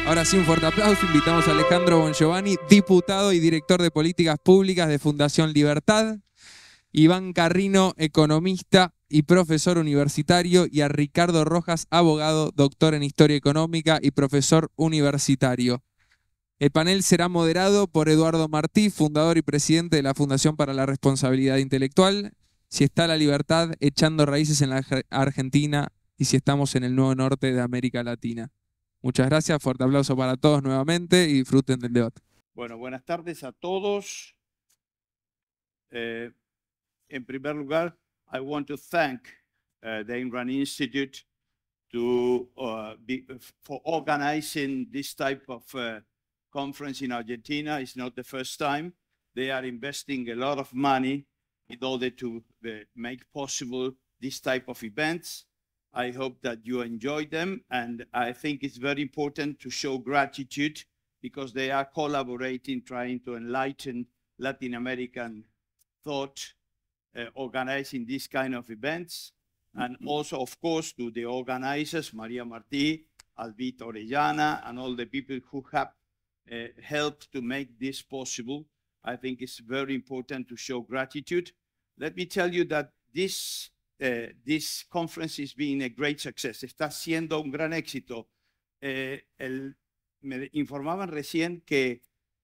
Ahora sí, un fuerte aplauso. Invitamos a Alejandro Bongiovanni, diputado y director de Políticas Públicas de Fundación Libertad. Iván Carrino, economista y profesor universitario. Y a Ricardo Rojas, abogado, doctor en Historia Económica y profesor universitario. El panel será moderado por Eduardo Martí, fundador y presidente de la Fundación para la Responsabilidad Intelectual. Si está la libertad echando raíces en la Argentina y si estamos en el nuevo norte de América Latina. Muchas gracias, fuerte aplauso para todos nuevamente y disfruten del debate. Bueno, buenas tardes a todos. En primer lugar, I want to thank the Ayn Rand Institute for organizing this type of conference in Argentina. It's not the first time. They are investing a lot of money in order to make possible this type of events. I hope that you enjoy them, and I think it's very important to show gratitude because they are collaborating, trying to enlighten Latin American thought, organizing these kind of events. And also, of course, to the organizers, Maria Martí, Alvito Orellana, and all the people who have helped to make this possible. I think it's very important to show gratitude. Let me tell you that this conference is being a great success. Está siendo un gran éxito. Me informaban recién que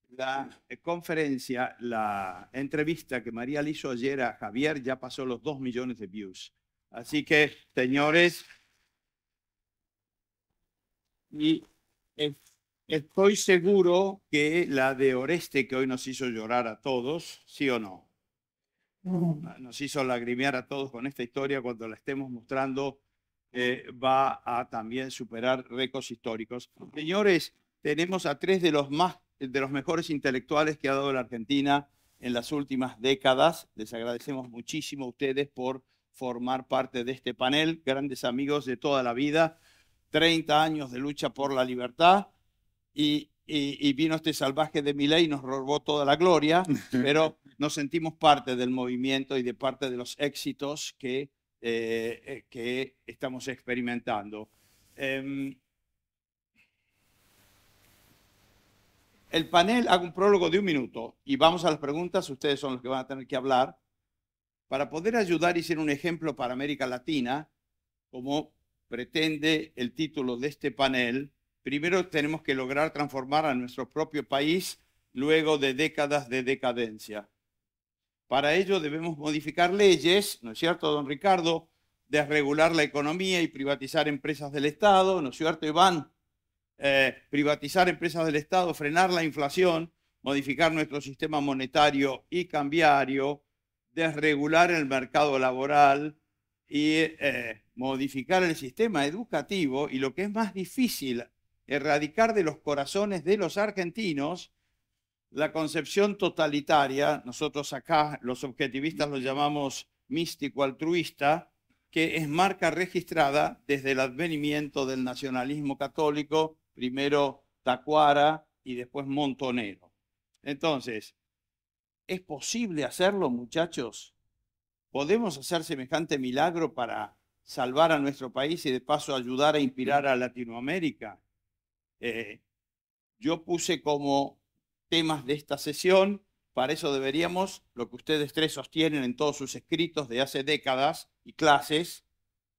la conferencia, la entrevista que María le hizo ayer a Javier ya pasó los 2 millones de views. Así que, señores, y estoy seguro que la de Oreste, que hoy nos hizo llorar a todos, ¿sí o no? Nos hizo lagrimear a todos con esta historia, cuando la estemos mostrando, va a también superar récords históricos. Señores, tenemos a 3 de los mejores intelectuales que ha dado la Argentina en las últimas décadas. Les agradecemos muchísimo a ustedes por formar parte de este panel, grandes amigos de toda la vida, 30 años de lucha por la libertad, y vino este salvaje de Milei y nos robó toda la gloria, pero nos sentimos parte del movimiento y de parte de los éxitos que estamos experimentando. El panel, hago un prólogo de 1 minuto y vamos a las preguntas. Ustedes son los que van a tener que hablar. Para poder ayudar y ser un ejemplo para América Latina, como pretende el título de este panel, primero tenemos que lograr transformar a nuestro propio país luego de décadas de decadencia. Para ello debemos modificar leyes, ¿no es cierto, don Ricardo?, desregular la economía y privatizar empresas del Estado, ¿no es cierto, Iván? Privatizar empresas del Estado, frenar la inflación, modificar nuestro sistema monetario y cambiario, desregular el mercado laboral y modificar el sistema educativo, y lo que es más difícil, erradicar de los corazones de los argentinos la concepción totalitaria. Nosotros acá los objetivistas lo llamamos místico altruista, que es marca registrada desde el advenimiento del nacionalismo católico, primero Tacuara y después Montonero. Entonces, ¿es posible hacerlo, muchachos? ¿Podemos hacer semejante milagro para salvar a nuestro país y de paso ayudar a inspirar a Latinoamérica? Yo puse como temas de esta sesión, para eso deberíamos, lo que ustedes 3 sostienen en todos sus escritos de hace décadas y clases: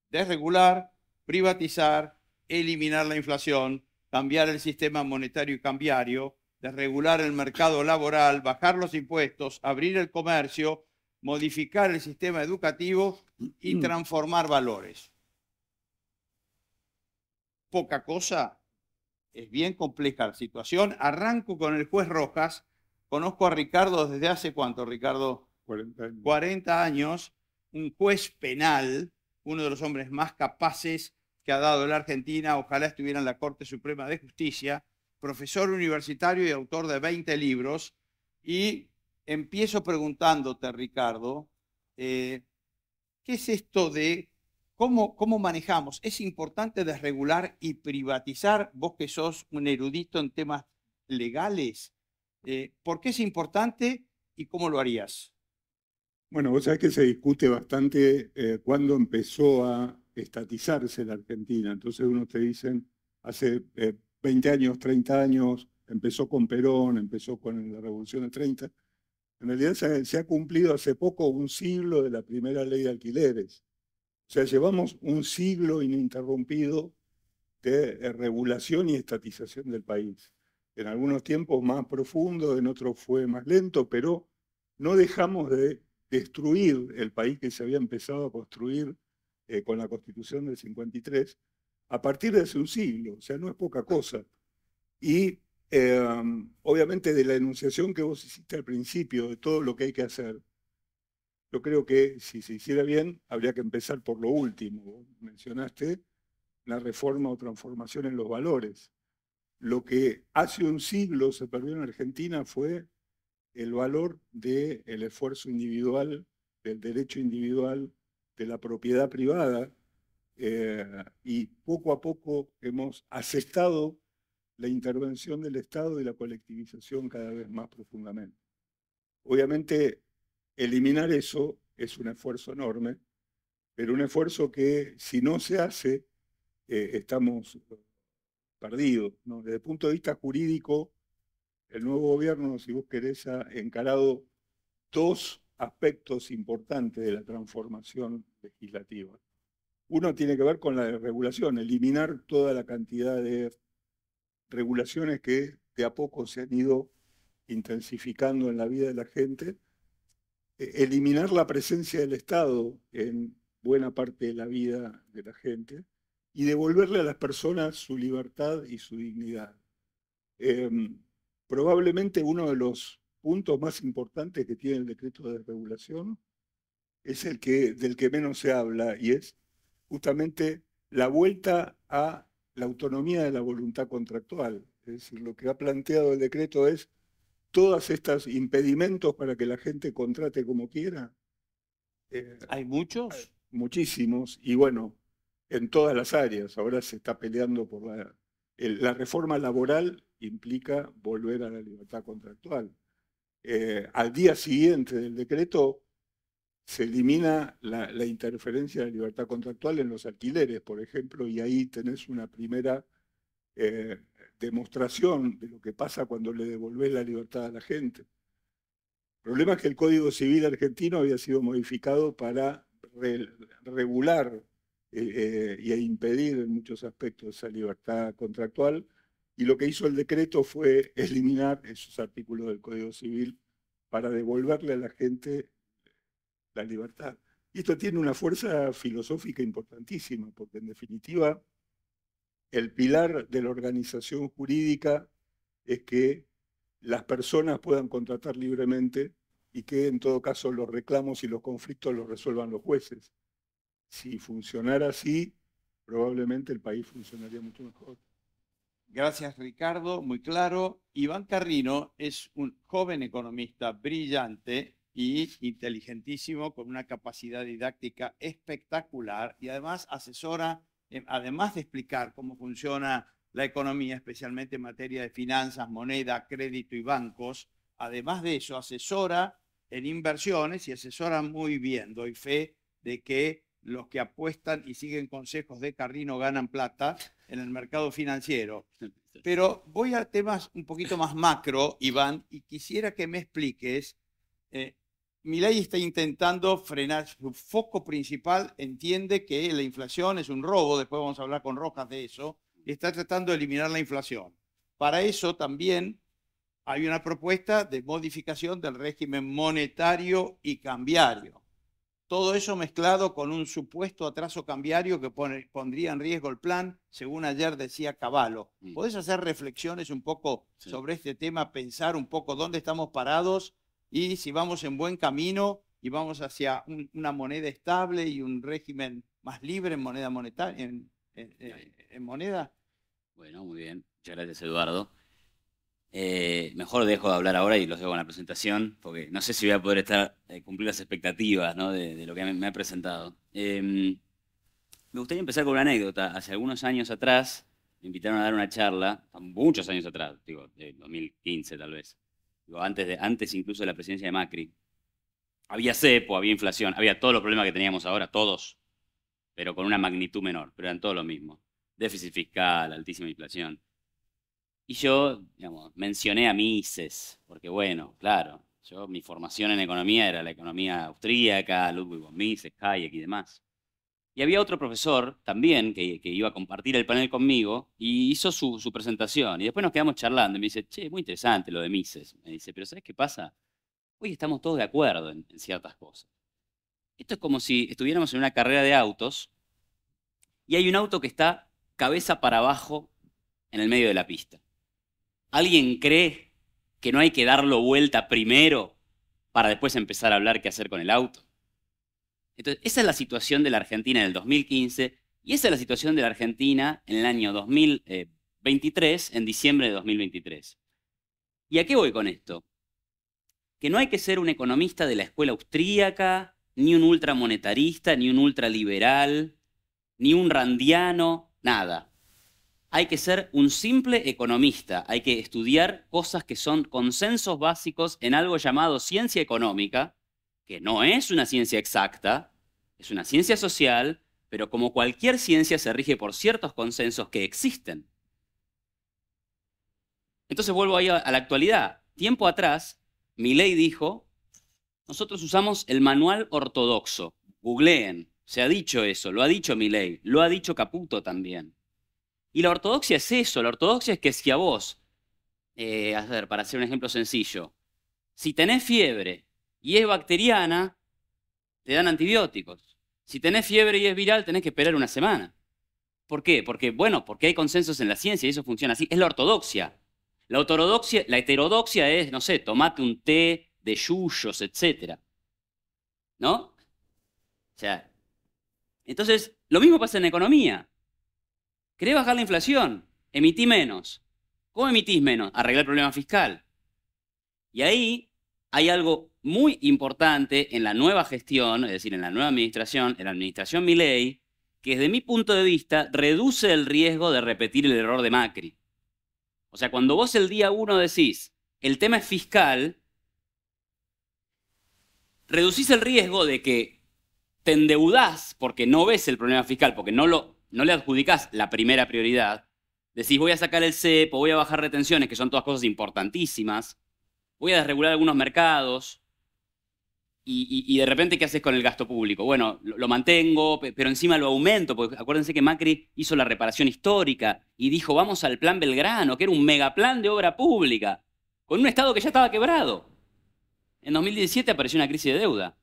desregular, privatizar, eliminar la inflación, cambiar el sistema monetario y cambiario, desregular el mercado laboral, bajar los impuestos, abrir el comercio, modificar el sistema educativo y transformar valores. Poca cosa. Es bien compleja la situación. Arranco con el juez Rojas. Conozco a Ricardo desde hace, ¿cuánto, Ricardo? 40 años. 40 años. Un juez penal, uno de los hombres más capaces que ha dado la Argentina. Ojalá estuviera en la Corte Suprema de Justicia. Profesor universitario y autor de 20 libros. Y empiezo preguntándote, Ricardo, ¿qué es esto de ¿Cómo manejamos? ¿Es importante desregular y privatizar? Vos que sos un erudito en temas legales, ¿por qué es importante y cómo lo harías? Bueno, vos sabés que se discute bastante cuándo empezó a estatizarse la Argentina. Entonces unos te dicen hace 20 años, 30 años, empezó con Perón, empezó con la Revolución del 30. En realidad se ha cumplido hace poco un siglo de la primera ley de alquileres. O sea, llevamos un siglo ininterrumpido de regulación y estatización del país. En algunos tiempos más profundo, en otros fue más lento, pero no dejamos de destruir el país que se había empezado a construir con la Constitución del 53 a partir de hace un siglo. O sea, no es poca cosa. Y obviamente de la enunciación que vos hiciste al principio, de todo lo que hay que hacer, yo creo que si se hiciera bien, habría que empezar por lo último. Vos mencionaste la reforma o transformación en los valores. Lo que hace un siglo se perdió en Argentina fue el valor del esfuerzo individual, del derecho individual, de la propiedad privada, y poco a poco hemos aceptado la intervención del Estado y la colectivización cada vez más profundamente. Obviamente, eliminar eso es un esfuerzo enorme, pero un esfuerzo que si no se hace, estamos perdidos, ¿no? Desde el punto de vista jurídico, el nuevo gobierno, si vos querés, ha encarado dos aspectos importantes de la transformación legislativa. Uno tiene que ver con la regulación, eliminar toda la cantidad de regulaciones que de a poco se han ido intensificando en la vida de la gente, eliminar la presencia del Estado en buena parte de la vida de la gente y devolverle a las personas su libertad y su dignidad. Probablemente uno de los puntos más importantes que tiene el decreto de regulación es el del que menos se habla, y es justamente la vuelta a la autonomía de la voluntad contractual. Es decir, lo que ha planteado el decreto es todos estos impedimentos para que la gente contrate como quiera. ¿Hay muchos? Muchísimos, y bueno, en todas las áreas. Ahora se está peleando por la reforma laboral, implica volver a la libertad contractual. Al día siguiente del decreto se elimina la interferencia de la libertad contractual en los alquileres, por ejemplo, y ahí tenés una primera demostración de lo que pasa cuando le devolvés la libertad a la gente. El problema es que el Código Civil argentino había sido modificado para regular y impedir en muchos aspectos esa libertad contractual, y lo que hizo el decreto fue eliminar esos artículos del Código Civil para devolverle a la gente la libertad. Y esto tiene una fuerza filosófica importantísima, porque en definitiva el pilar de la organización jurídica es que las personas puedan contratar libremente y que en todo caso los reclamos y los conflictos los resuelvan los jueces. Si funcionara así, probablemente el país funcionaría mucho mejor. Gracias, Ricardo, muy claro. Iván Carrino es un joven economista brillante y inteligentísimo, con una capacidad didáctica espectacular, y además asesora, además de explicar cómo funciona la economía, especialmente en materia de finanzas, moneda, crédito y bancos. Además de eso, asesora en inversiones y asesora muy bien. Doy fe de que los que apuestan y siguen consejos de Carrino ganan plata en el mercado financiero. Pero voy a temas un poquito más macro, Iván, y quisiera que me expliques. Milei está intentando frenar, su foco principal entiende que la inflación es un robo, después vamos a hablar con Rojas de eso, y está tratando de eliminar la inflación. Para eso también hay una propuesta de modificación del régimen monetario y cambiario. Todo eso mezclado con un supuesto atraso cambiario que pondría en riesgo el plan, según ayer decía Cavallo. ¿Podés hacer reflexiones un poco sobre este tema, pensar un poco dónde estamos parados y si vamos en buen camino y vamos hacia una moneda estable y un régimen más libre en moneda monetaria, en moneda? Bueno, muy bien. Muchas gracias, Eduardo. Mejor dejo de hablar ahora y los dejo con la presentación, porque no sé si voy a poder cumplir las expectativas, ¿no?, de lo que me ha presentado. Me gustaría empezar con una anécdota. Hace algunos años atrás me invitaron a dar una charla, muchos años atrás, digo, de 2015 tal vez, digo, antes incluso de la presidencia de Macri. Había cepo, había inflación, había todos los problemas que teníamos ahora, todos, pero con una magnitud menor, pero eran todos lo mismo. Déficit fiscal, altísima inflación. Y yo, digamos, mencioné a Mises, porque bueno, claro, mi formación en economía era la economía austríaca, Ludwig von Mises, Hayek y demás. Y había otro profesor también que iba a compartir el panel conmigo y hizo su presentación. Y después nos quedamos charlando y me dice, che, muy interesante lo de Mises. Me dice, pero ¿sabes qué pasa? Hoy estamos todos de acuerdo en ciertas cosas. Esto es como si estuviéramos en una carrera de autos y hay un auto que está cabeza para abajo en el medio de la pista. ¿Alguien cree que no hay que darlo vuelta primero para después empezar a hablar qué hacer con el auto? Entonces, esa es la situación de la Argentina en el 2015 y esa es la situación de la Argentina en el año 2023, en diciembre de 2023. ¿Y a qué voy con esto? Que no hay que ser un economista de la escuela austríaca, ni un ultramonetarista, ni un ultraliberal, ni un randiano, nada. Hay que ser un simple economista, hay que estudiar cosas que son consensos básicos en algo llamado ciencia económica, que no es una ciencia exacta, es una ciencia social, pero como cualquier ciencia se rige por ciertos consensos que existen. Entonces vuelvo ahí a la actualidad. Tiempo atrás, Milei dijo, nosotros usamos el manual ortodoxo. Googleen, se ha dicho eso, lo ha dicho Milei, lo ha dicho Caputo también. Y la ortodoxia es eso, la ortodoxia es que si a vos, a ver, para hacer un ejemplo sencillo, si tenés fiebre y es bacteriana, te dan antibióticos. Si tenés fiebre y es viral, tenés que esperar una semana. ¿Por qué? Porque, bueno, porque hay consensos en la ciencia y eso funciona así. Es la ortodoxia. La heterodoxia es, no sé, tomate un té de yuyos, etc. ¿No? O sea, entonces, lo mismo pasa en economía. ¿Querés bajar la inflación? Emití menos. ¿Cómo emitís menos? Arreglar el problema fiscal. Y ahí hay algo muy importante en la nueva gestión, es decir, en la nueva administración, en la administración Milei, que desde mi punto de vista reduce el riesgo de repetir el error de Macri. O sea, cuando vos el día 1 decís, el tema es fiscal, reducís el riesgo de que te endeudás porque no ves el problema fiscal, porque no le adjudicás la primera prioridad. Decís, voy a sacar el cepo, voy a bajar retenciones, que son todas cosas importantísimas, voy a desregular algunos mercados, y de repente, ¿qué haces con el gasto público? Bueno, lo mantengo, pero encima lo aumento, porque acuérdense que Macri hizo la reparación histórica y dijo, vamos al plan Belgrano, que era un megaplan de obra pública, con un Estado que ya estaba quebrado. En 2017 apareció una crisis de deuda.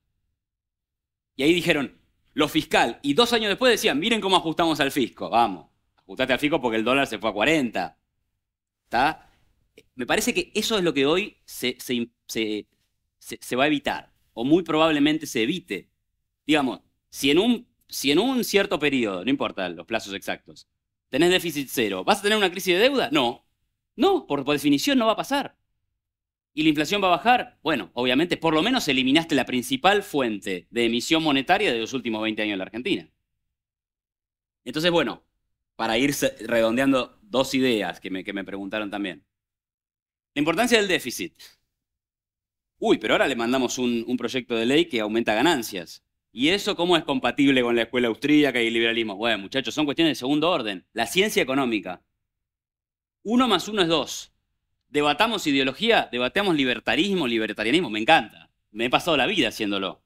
Y ahí dijeron, lo fiscal. Y 2 años después decían, miren cómo ajustamos al fisco. Vamos, ajustate al fisco porque el dólar se fue a 40. ¿Está? Me parece que eso es lo que hoy se va a evitar. O muy probablemente se evite. Digamos, si en un cierto periodo, no importa los plazos exactos, tenés déficit cero, ¿vas a tener una crisis de deuda? No. No, por definición no va a pasar. ¿Y la inflación va a bajar? Bueno, obviamente, por lo menos eliminaste la principal fuente de emisión monetaria de los últimos 20 años en la Argentina. Entonces, bueno, para ir redondeando 2 ideas que me preguntaron también. La importancia del déficit. Uy, pero ahora le mandamos un proyecto de ley que aumenta ganancias. ¿Y eso cómo es compatible con la escuela austríaca y el liberalismo? Bueno, muchachos, son cuestiones de segundo orden. La ciencia económica. 1 más 1 es 2. Debatamos ideología, debatamos libertarianismo, me encanta. Me he pasado la vida haciéndolo.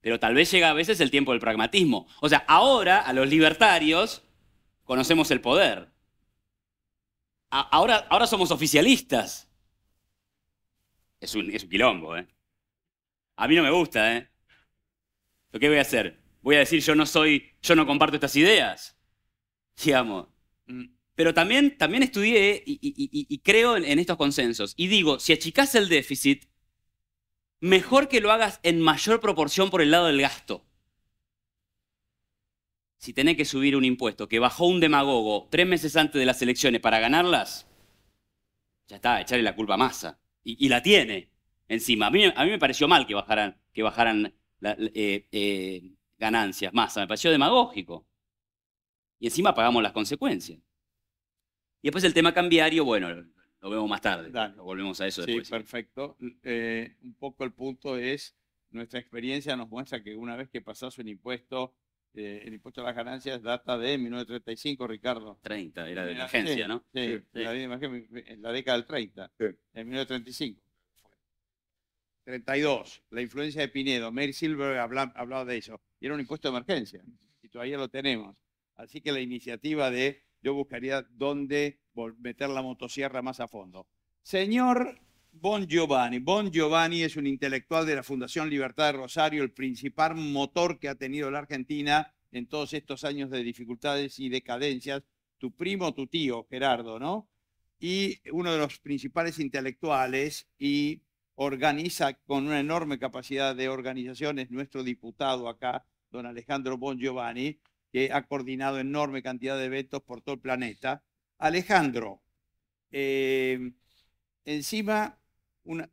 Pero tal vez llega a veces el tiempo del pragmatismo. O sea, ahora a los libertarios conocemos el poder. Ahora somos oficialistas. Es un quilombo, ¿eh? A mí no me gusta, ¿eh? ¿Lo que voy a hacer? Voy a decir yo no comparto estas ideas. Digamos. Pero también estudié y creo en estos consensos. Y digo, si achicás el déficit, mejor que lo hagas en mayor proporción por el lado del gasto. Si tenés que subir un impuesto que bajó un demagogo 3 meses antes de las elecciones para ganarlas, ya está, echarle la culpa a Massa. Y la tiene encima. A mí me pareció mal que bajaran ganancias. Massa, me pareció demagógico. Y encima pagamos las consecuencias. Y después el tema cambiario, bueno, lo vemos más tarde. Dale. Lo volvemos a eso después. Sí, perfecto. Un poco el punto es, nuestra experiencia nos muestra que una vez que pasás un impuesto el impuesto a las ganancias data de 1935, Ricardo. 30, era de Sí, emergencia, ¿no? Sí, Sí. en la década del 30, Sí. en 1935. 32, la influencia de Pinedo. Mary Silver hablaba de eso. Y era un impuesto de emergencia. Y todavía lo tenemos. Así que la iniciativa de yo buscaría dónde meter la motosierra más a fondo. Señor Bon Giovanni. Bon Giovanni es un intelectual de la Fundación Libertad de Rosario, el principal motor que ha tenido la Argentina en todos estos años de dificultades y decadencias. Tu primo, tu tío, Gerardo, ¿no? Y uno de los principales intelectuales y organiza con una enorme capacidad de organización, es nuestro diputado acá, don Alejandro Bon Giovanni, que ha coordinado enorme cantidad de eventos por todo el planeta. Alejandro, encima,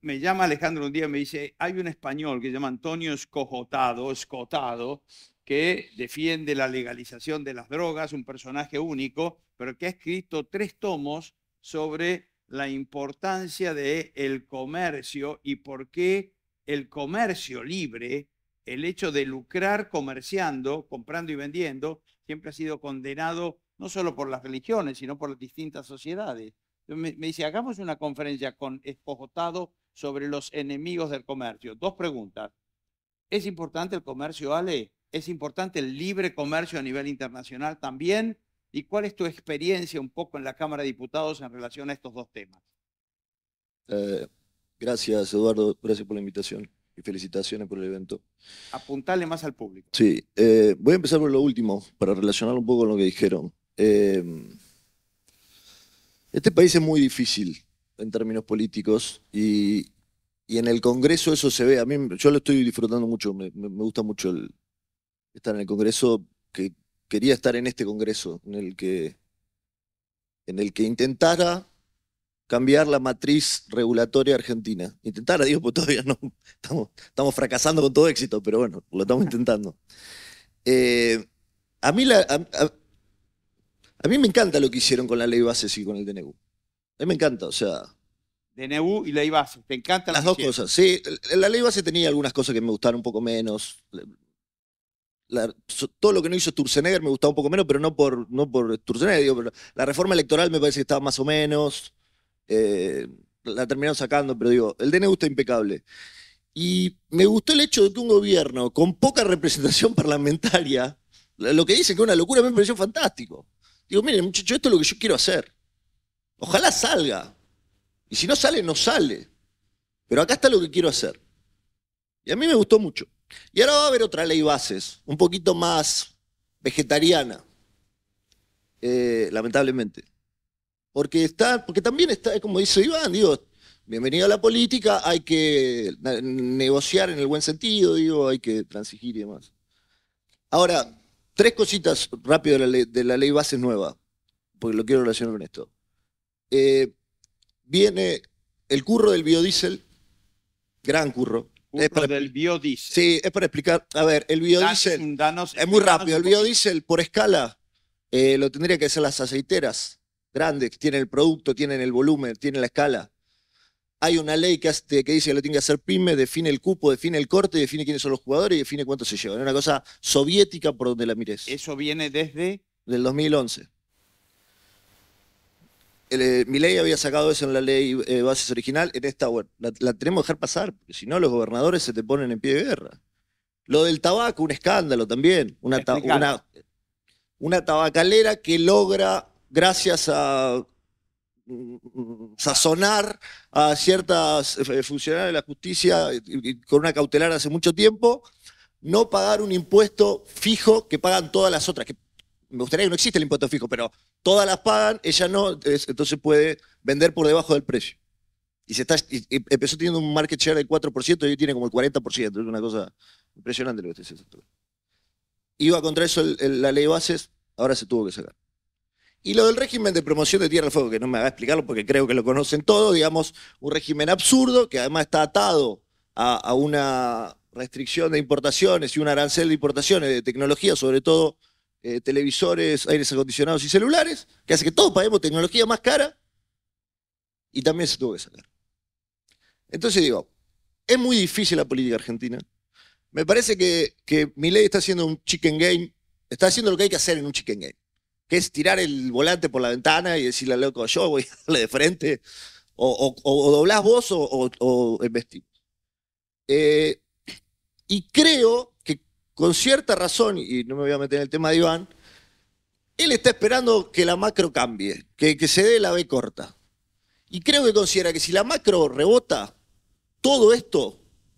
me llama Alejandro un día y me dice, hay un español que se llama Antonio Escotado, que defiende la legalización de las drogas, un personaje único, pero que ha escrito 3 tomos sobre la importancia del comercio y por qué el comercio libre, el hecho de lucrar comerciando, comprando y vendiendo, siempre ha sido condenado no solo por las religiones, sino por las distintas sociedades. Me dice, hagamos una conferencia con Escotado sobre los enemigos del comercio. 2 preguntas. ¿Es importante el comercio, Ale? ¿Es importante el libre comercio a nivel internacional también? ¿Y cuál es tu experiencia un poco en la Cámara de Diputados en relación a estos 2 temas? Gracias, Eduardo. Gracias por la invitación y felicitaciones por el evento. Apuntale más al público. Sí, voy a empezar por lo último, para relacionarlo un poco con lo que dijeron. Este país es muy difícil en términos políticos y en el Congreso eso se ve. A mí, yo lo estoy disfrutando mucho, me gusta mucho estar en el Congreso, que quería estar en este Congreso, en el que intentara cambiar la matriz regulatoria argentina. Intentara, digo, pues todavía no, estamos fracasando con todo éxito, pero bueno, lo estamos intentando. A mí me encanta lo que hicieron con la ley bases y con el DNU. A mí me encanta, o sea... DNU y ley base, ¿te encantan las dos cosas? Sí, la ley base tenía algunas cosas que me gustaron un poco menos. Todo lo que no hizo Sturzenegger me gustaba un poco menos, pero no por Sturzenegger, digo, pero la reforma electoral me parece que estaba más o menos. La terminaron sacando, pero digo, el DNU está impecable. Y me gustó el hecho de que un gobierno con poca representación parlamentaria, lo que dicen que es una locura, me pareció fantástico. Digo, miren, muchachos, esto es lo que yo quiero hacer. Ojalá salga. Y si no sale, no sale. Pero acá está lo que quiero hacer. Y a mí me gustó mucho. Y ahora va a haber otra ley bases, un poquito más vegetariana, lamentablemente. Porque también está, como dice Iván, digo, bienvenido a la política, hay que negociar en el buen sentido, digo, hay que transigir y demás. Ahora, 3 cositas rápido de la ley bases nueva, porque lo quiero relacionar con esto. Viene el curro del biodiesel, gran curro. Del biodiesel. Sí, es para explicar. A ver, el biodiesel es muy rápido. El biodiesel por escala lo tendría que hacer las aceiteras grandes, que tienen el producto, tienen el volumen, tienen la escala. Hay una ley que dice que lo tiene que hacer PYME, define el cupo, define el corte, define quiénes son los jugadores y define cuánto se llevan. Es una cosa soviética por donde la mires. Eso viene desde... Del 2011. Milei había sacado eso en la ley bases original, en esta, bueno, la tenemos que dejar pasar, porque si no los gobernadores se te ponen en pie de guerra. Lo del tabaco, un escándalo también. Una tabacalera que logra, gracias a sazonar a ciertas funcionarias de la justicia con una cautelar hace mucho tiempo, no pagar un impuesto fijo que pagan todas las otras, que me gustaría que no exista el impuesto fijo, pero todas las pagan, ella no, entonces puede vender por debajo del precio. Y empezó teniendo un market share del 4% y hoy tiene como el 40%, es una cosa impresionante lo que está haciendo. Iba contra eso la ley de bases, ahora se tuvo que sacar. Y lo del régimen de promoción de Tierra del Fuego, que no me haga explicarlo porque creo que lo conocen todos, digamos, un régimen absurdo que además está atado a una restricción de importaciones y un arancel de importaciones de tecnología, sobre todo televisores, aires acondicionados y celulares, que hace que todos paguemos tecnología más cara y también se tuvo que sacar. Entonces digo, es muy difícil la política argentina. Me parece que Milei está haciendo un chicken game Está haciendo lo que hay que hacer en un chicken game, que es tirar el volante por la ventana y decirle al loco, yo voy a darle de frente, o doblás vos o investimos. Y creo que con cierta razón, y no me voy a meter en el tema de Iván, él está esperando que la macro cambie, que se dé la B corta. Y creo que considera que si la macro rebota, todo esto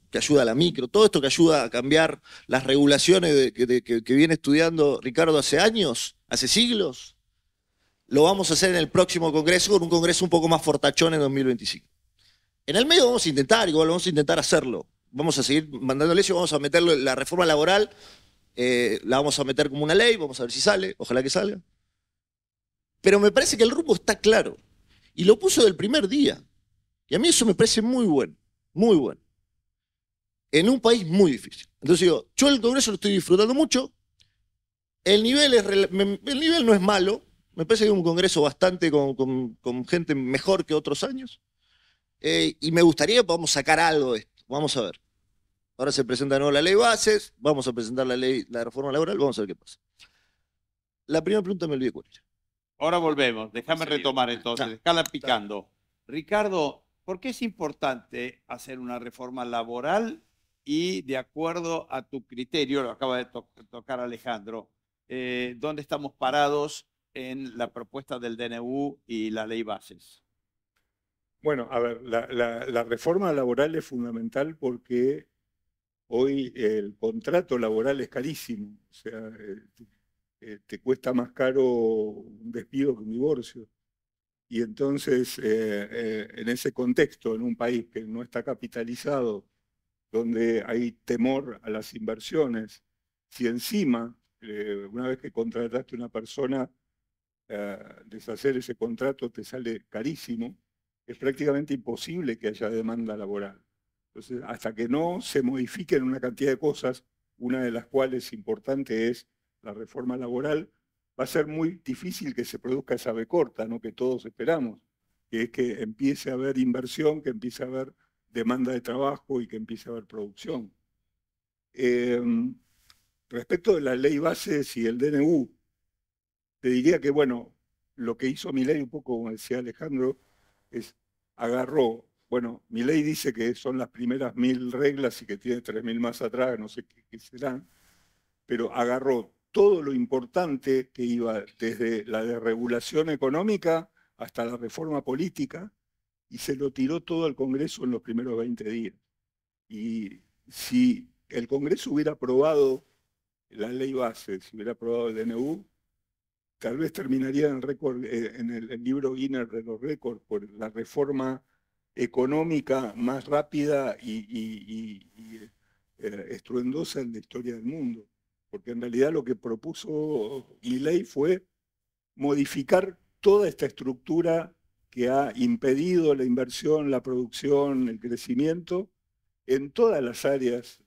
que ayuda a la micro, todo esto que ayuda a cambiar las regulaciones que viene estudiando Ricardo hace años, hace siglos, lo vamos a hacer en el próximo Congreso, con un Congreso un poco más fortachón en 2025. En el medio vamos a intentar, igual vamos a intentar hacerlo. Vamos a seguir mandándole eso, vamos a meterlo, la reforma laboral, la vamos a meter como una ley, vamos a ver si sale, ojalá que salga. Pero me parece que el rumbo está claro. Y lo puso del primer día. Y a mí eso me parece muy bueno, muy bueno. En un país muy difícil. Entonces digo, yo el Congreso lo estoy disfrutando mucho. El nivel no es malo. Me parece que es un Congreso bastante con gente mejor que otros años. Y me gustaría que podamos sacar algo de esto. Vamos a ver. Ahora se presenta de nuevo la ley de bases. Vamos a presentar la reforma laboral. Vamos a ver qué pasa. La primera pregunta me olvidé cuál era. Ahora volvemos. Déjame retomar entonces. Déjala picando. Ricardo, ¿por qué es importante hacer una reforma laboral y de acuerdo a tu criterio, lo acaba de tocar Alejandro, dónde estamos parados en la propuesta del DNU y la ley bases? Bueno, a ver, la reforma laboral es fundamental porque hoy el contrato laboral es carísimo. O sea, te cuesta más caro un despido que un divorcio. Y entonces, en ese contexto, en un país que no está capitalizado, donde hay temor a las inversiones, si encima, una vez que contrataste a una persona, deshacer ese contrato te sale carísimo, es prácticamente imposible que haya demanda laboral. Entonces, hasta que no se modifiquen una cantidad de cosas, una de las cuales importante es la reforma laboral, va a ser muy difícil que se produzca esa B corta, ¿no?, que todos esperamos, que es que empiece a haber inversión, que empiece a haber demanda de trabajo y que empiece a haber producción. Respecto de la ley bases y el DNU, te diría que, bueno, lo que hizo Milei, un poco como decía Alejandro, es agarró, bueno, Milei dice que son las primeras 1000 reglas y que tiene 3000 más atrás, no sé qué serán, pero agarró todo lo importante que iba desde la desregulación económica hasta la reforma política y se lo tiró todo al Congreso en los primeros 20 días. Y si el Congreso hubiera aprobado la ley base, si hubiera aprobado el DNU, tal vez terminaría en récord, en el libro Guinness de los récords por la reforma económica más rápida y estruendosa en la historia del mundo. Porque en realidad lo que propuso Milei fue modificar toda esta estructura que ha impedido la inversión, la producción, el crecimiento en todas las áreas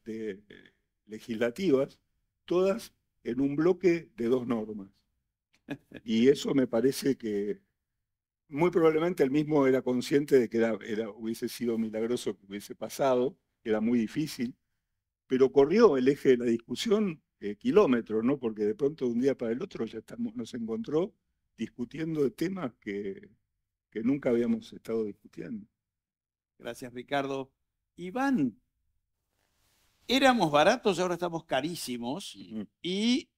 legislativas, todas en un bloque de 2 normas. Y eso me parece que muy probablemente él mismo era consciente de que hubiese sido milagroso que hubiese pasado, que era muy difícil, pero corrió el eje de la discusión kilómetros, ¿no? Porque de pronto de un día para el otro ya nos encontró discutiendo de temas que nunca habíamos estado discutiendo. Gracias, Ricardo. Iván, éramos baratos, ahora estamos carísimos y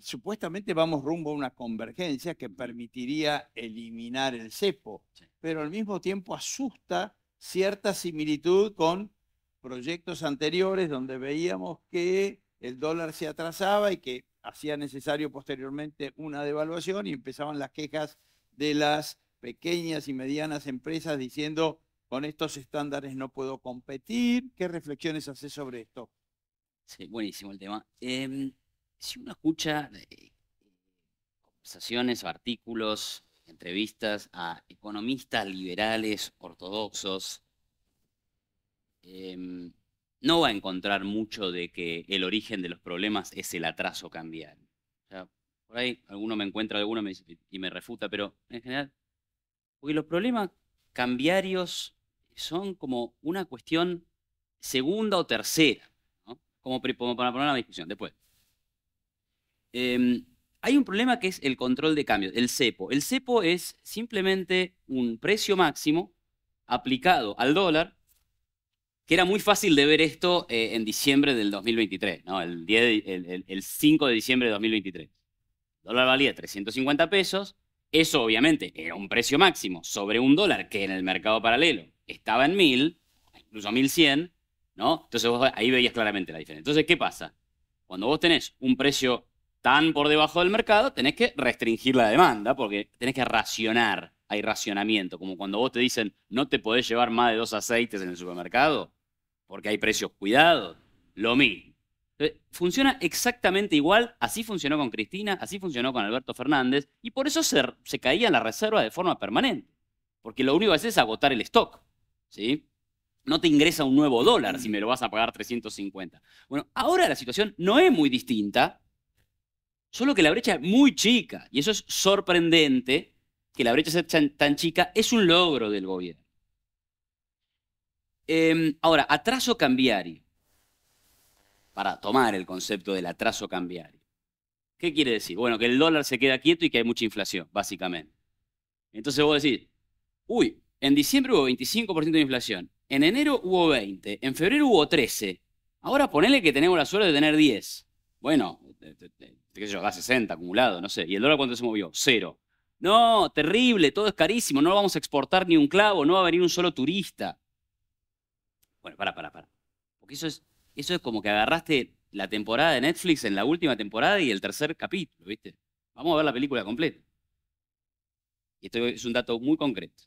supuestamente vamos rumbo a una convergencia que permitiría eliminar el cepo, pero al mismo tiempo asusta cierta similitud con proyectos anteriores donde veíamos que el dólar se atrasaba y que hacía necesario posteriormente una devaluación y empezaban las quejas de las pequeñas y medianas empresas diciendo con estos estándares no puedo competir. ¿Qué reflexiones haces sobre esto? Sí, buenísimo el tema. Si uno escucha conversaciones o artículos, entrevistas a economistas liberales, ortodoxos, no va a encontrar mucho de que el origen de los problemas es el atraso cambiario. O sea, por ahí alguno me encuentra, alguno me dice, y me refuta, pero en general, porque los problemas cambiarios son como una cuestión segunda o tercera, ¿no? Como para poner una discusión después. Hay un problema que es el control de cambio, el cepo. El cepo es simplemente un precio máximo aplicado al dólar, que era muy fácil de ver esto en diciembre del 2023, ¿no? El 5 de diciembre de 2023. El dólar valía 350 pesos. Eso obviamente era un precio máximo sobre un dólar que en el mercado paralelo estaba en 1000, incluso 1100, ¿no? Entonces vos ahí veías claramente la diferencia. Entonces, ¿qué pasa? Cuando vos tenés un precio tan por debajo del mercado, tenés que restringir la demanda porque tenés que racionar. Hay racionamiento, como cuando vos te dicen no te podés llevar más de 2 aceites en el supermercado porque hay precios cuidados. Lo mismo. Funciona exactamente igual, así funcionó con Cristina, así funcionó con Alberto Fernández, y por eso se caía en la reserva de forma permanente. Porque lo único que haces es agotar el stock, ¿sí? No te ingresa un nuevo dólar si me lo vas a pagar 350. Bueno, ahora la situación no es muy distinta, solo que la brecha es muy chica, y eso es sorprendente, que la brecha sea tan chica, es un logro del gobierno. Ahora, atraso cambiario. Para tomar el concepto del atraso cambiario. ¿Qué quiere decir? Bueno, que el dólar se queda quieto y que hay mucha inflación, básicamente. Entonces vos decís, uy, en diciembre hubo 25% de inflación, en enero hubo 20, en febrero hubo 13, ahora ponele que tenemos la suerte de tener 10. Bueno, qué sé yo, da 60 acumulado, no sé. ¿Y el dólar cuánto se movió? 0. No, terrible, todo es carísimo, no vamos a exportar ni un clavo, no va a venir un solo turista. Bueno, para. Porque eso es como que agarraste la temporada de Netflix en la última temporada y el tercer capítulo, ¿viste? Vamos a ver la película completa. Y esto es un dato muy concreto.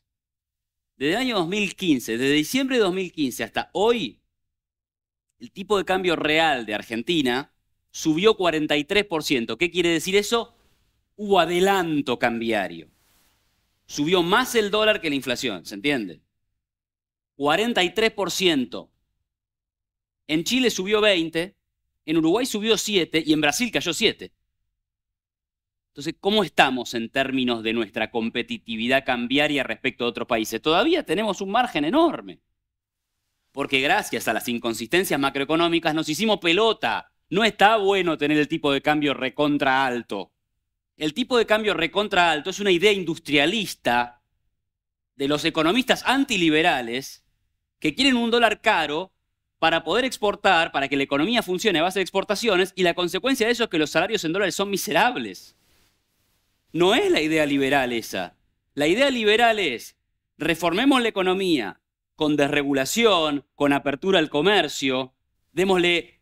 Desde el año 2015, desde diciembre de 2015 hasta hoy, el tipo de cambio real de Argentina subió 43%. ¿Qué quiere decir eso? Hubo adelanto cambiario. Subió más el dólar que la inflación, ¿se entiende? 43%. En Chile subió 20%, en Uruguay subió 7% y en Brasil cayó 7%. Entonces, ¿cómo estamos en términos de nuestra competitividad cambiaria respecto a otros países? Todavía tenemos un margen enorme. Porque gracias a las inconsistencias macroeconómicas nos hicimos pelota. No está bueno tener el tipo de cambio recontra alto. El tipo de cambio recontra alto es una idea industrialista de los economistas antiliberales que quieren un dólar caro para poder exportar, para que la economía funcione a base de exportaciones, y la consecuencia de eso es que los salarios en dólares son miserables. No es la idea liberal esa. La idea liberal es, reformemos la economía con desregulación, con apertura al comercio, démosle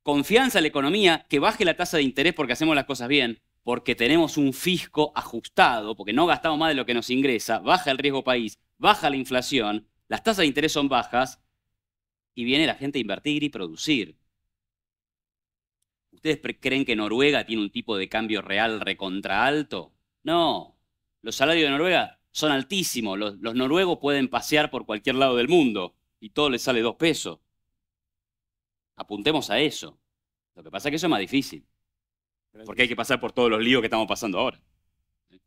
confianza a la economía, que baje la tasa de interés porque hacemos las cosas bien, porque tenemos un fisco ajustado, porque no gastamos más de lo que nos ingresa, baja el riesgo país, baja la inflación, las tasas de interés son bajas, y viene la gente a invertir y producir. ¿Ustedes creen que Noruega tiene un tipo de cambio real recontra alto? No. Los salarios de Noruega son altísimos. Los noruegos pueden pasear por cualquier lado del mundo y todo les sale 2 pesos. Apuntemos a eso. Lo que pasa es que eso es más difícil. Gracias. Porque hay que pasar por todos los líos que estamos pasando ahora.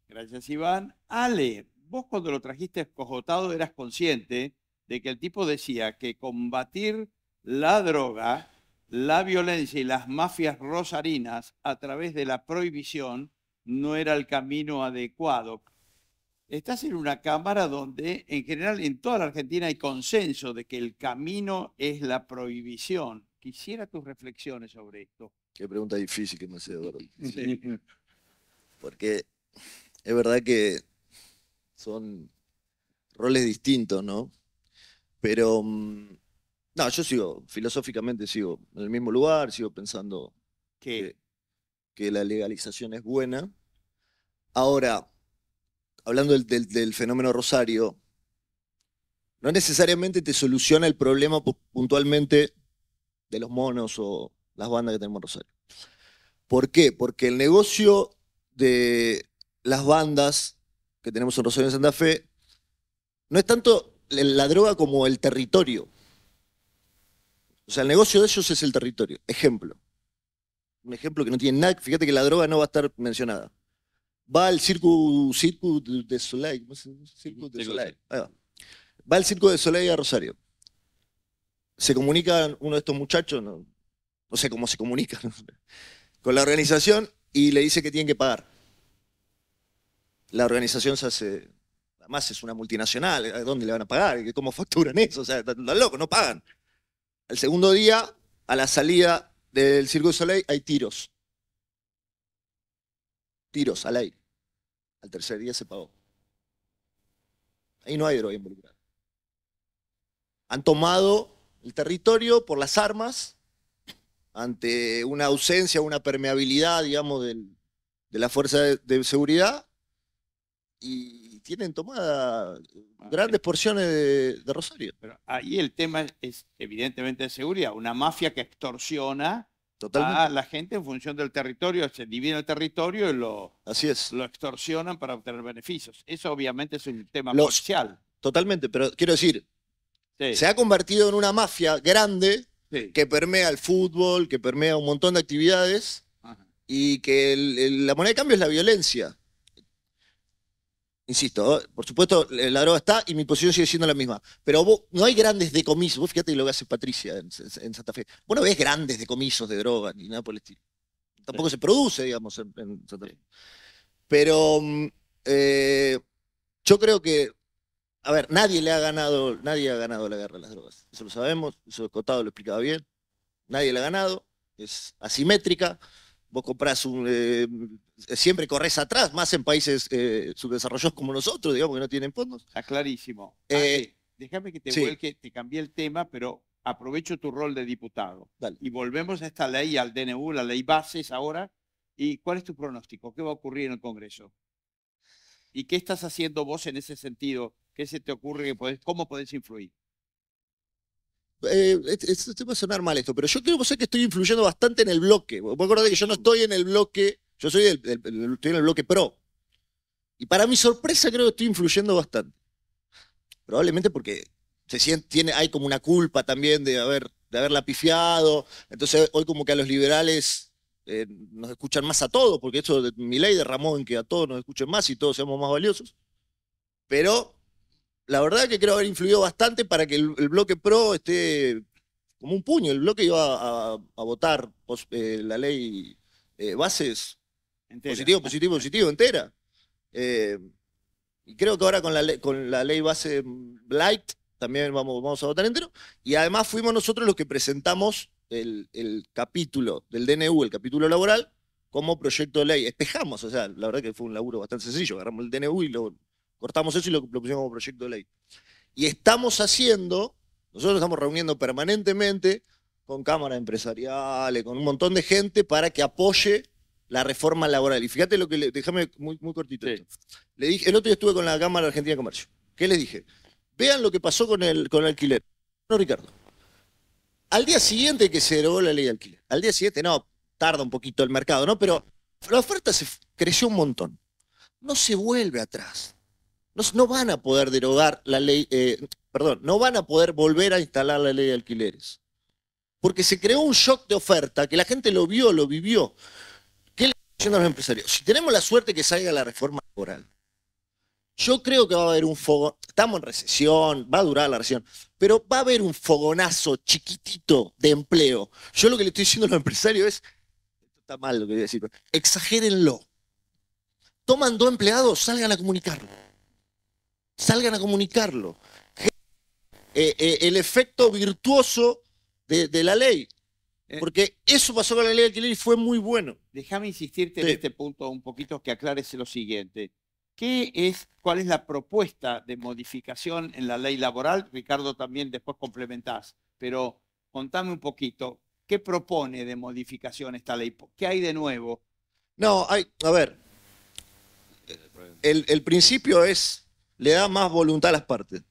Gracias, Iván. Ale, vos cuando lo trajiste escojotado eras consciente de que el tipo decía que combatir la droga, la violencia y las mafias rosarinas a través de la prohibición no era el camino adecuado. Estás en una cámara donde en general en toda la Argentina hay consenso de que el camino es la prohibición. Quisiera tus reflexiones sobre esto. Qué pregunta difícil que me hace, Eduardo. Sí. Porque es verdad que son roles distintos, ¿no? Pero, no, yo filosóficamente sigo en el mismo lugar, sigo pensando que la legalización es buena. Ahora, hablando del fenómeno Rosario, no necesariamente te soluciona el problema puntualmente de los monos o las bandas que tenemos en Rosario. ¿Por qué? Porque el negocio de las bandas que tenemos en Rosario y en Santa Fe no es tanto la droga como el territorio. O sea, el negocio de ellos es el territorio. Ejemplo. Un ejemplo que no tiene nada. Fíjate que la droga no va a estar mencionada. Va al Circo de Soleil. ¿Cómo se llama? Circo de Soleil. Ahí va. Va al Circo de Soleil a Rosario. Se comunica uno de estos muchachos, no sé cómo se comunica, con la organización y le dice que tienen que pagar. La organización se hace, además es una multinacional, ¿a dónde le van a pagar? ¿Cómo facturan eso? O sea, están locos, no pagan. El segundo día, a la salida del Cirque du Soleil, hay tiros. Tiros al aire. Al tercer día se pagó. Ahí no hay droga involucrada. Han tomado el territorio por las armas ante una ausencia, una permeabilidad, digamos, de la fuerza de seguridad y tienen tomada grandes porciones de Rosario. Pero ahí el tema es evidentemente de seguridad. Una mafia que extorsiona Totalmente. a la gente en función del territorio, se divide el territorio y Así es. lo extorsionan para obtener beneficios. Eso obviamente es un tema Los- policial. Totalmente, pero quiero decir, Sí, se ha convertido en una mafia grande sí. que permea el fútbol, que permea un montón de actividades Ajá. y que la moneda de cambio es la violencia. Insisto, por supuesto, la droga está y mi posición sigue siendo la misma. Pero no hay grandes decomisos. Vos fíjate lo que hace Patricia en Santa Fe. Vos no ves grandes decomisos de droga ni nada por el estilo. Tampoco se produce, digamos, en Santa Fe. Pero yo creo que, a ver, nadie ha ganado la guerra a las drogas. Eso lo sabemos, eso Cotado lo explicaba bien. Nadie la ha ganado, es asimétrica. Vos comprás siempre corres atrás, más en países subdesarrollados como nosotros, digamos, que no tienen fondos. Está clarísimo. Déjame que te sí. vuelque, te cambié el tema, pero aprovecho tu rol de diputado. Dale. Y volvemos a esta ley, al DNU, la ley bases ahora. ¿Y cuál es tu pronóstico? ¿Qué va a ocurrir en el Congreso? ¿Y qué estás haciendo vos en ese sentido? ¿Qué se te ocurre? ¿Cómo podés influir? Te va a sonar mal esto, pero yo creo que estoy influyendo bastante en el bloque. Vos acordás que yo no estoy en el bloque, yo soy estoy en el bloque pro. Y para mi sorpresa creo que estoy influyendo bastante. Probablemente porque hay como una culpa también de haberla pifiado. Entonces hoy como que a los liberales nos escuchan más a todos, porque eso de Milei derramó en que a todos nos escuchen más y todos seamos más valiosos. Pero la verdad que creo haber influido bastante para que el bloque pro esté como un puño. El bloque iba a votar la ley bases Entera. positivo, entera. Y creo que ahora con la ley base light también vamos a votar entero. Y además fuimos nosotros los que presentamos el capítulo del DNU, el capítulo laboral, como proyecto de ley. Espejamos, o sea, la verdad que fue un laburo bastante sencillo. Agarramos el DNU y cortamos eso y lo pusimos como proyecto de ley. Y nosotros estamos reuniendo permanentemente con cámaras empresariales, con un montón de gente para que apoye la reforma laboral. Y fíjate déjame muy, muy cortito esto. Le dije, el otro día estuve con la Cámara Argentina de Comercio. ¿Qué les dije? Vean lo que pasó con el alquiler. No, Ricardo. Al día siguiente que se derogó la ley de alquiler. Al día siguiente, no, tarda un poquito el mercado, ¿no? Pero la oferta creció un montón. No se vuelve atrás. No van a poder derogar la ley, no van a poder volver a instalar la ley de alquileres. Porque se creó un shock de oferta que la gente lo vio, lo vivió. ¿Qué le están diciendo a los empresarios? Si tenemos la suerte que salga la reforma laboral, yo creo que va a haber un fogón. Estamos en recesión, va a durar la recesión, pero va a haber un fogonazo chiquitito de empleo. Yo lo que le estoy diciendo a los empresarios es, esto está mal lo que voy a decir, pero exagérenlo. Toman 2 empleados, salgan a comunicarlo. Salgan a comunicarlo. El efecto virtuoso de la ley. Porque eso pasó con la ley de alquiler y fue muy bueno. Déjame insistirte en este punto un poquito, que aclares lo siguiente. ¿Cuál es la propuesta de modificación en la ley laboral? Ricardo, también después complementás, pero contame un poquito, ¿qué propone de modificación esta ley? ¿Qué hay de nuevo? No, a ver, el principio le da más voluntad a las partes.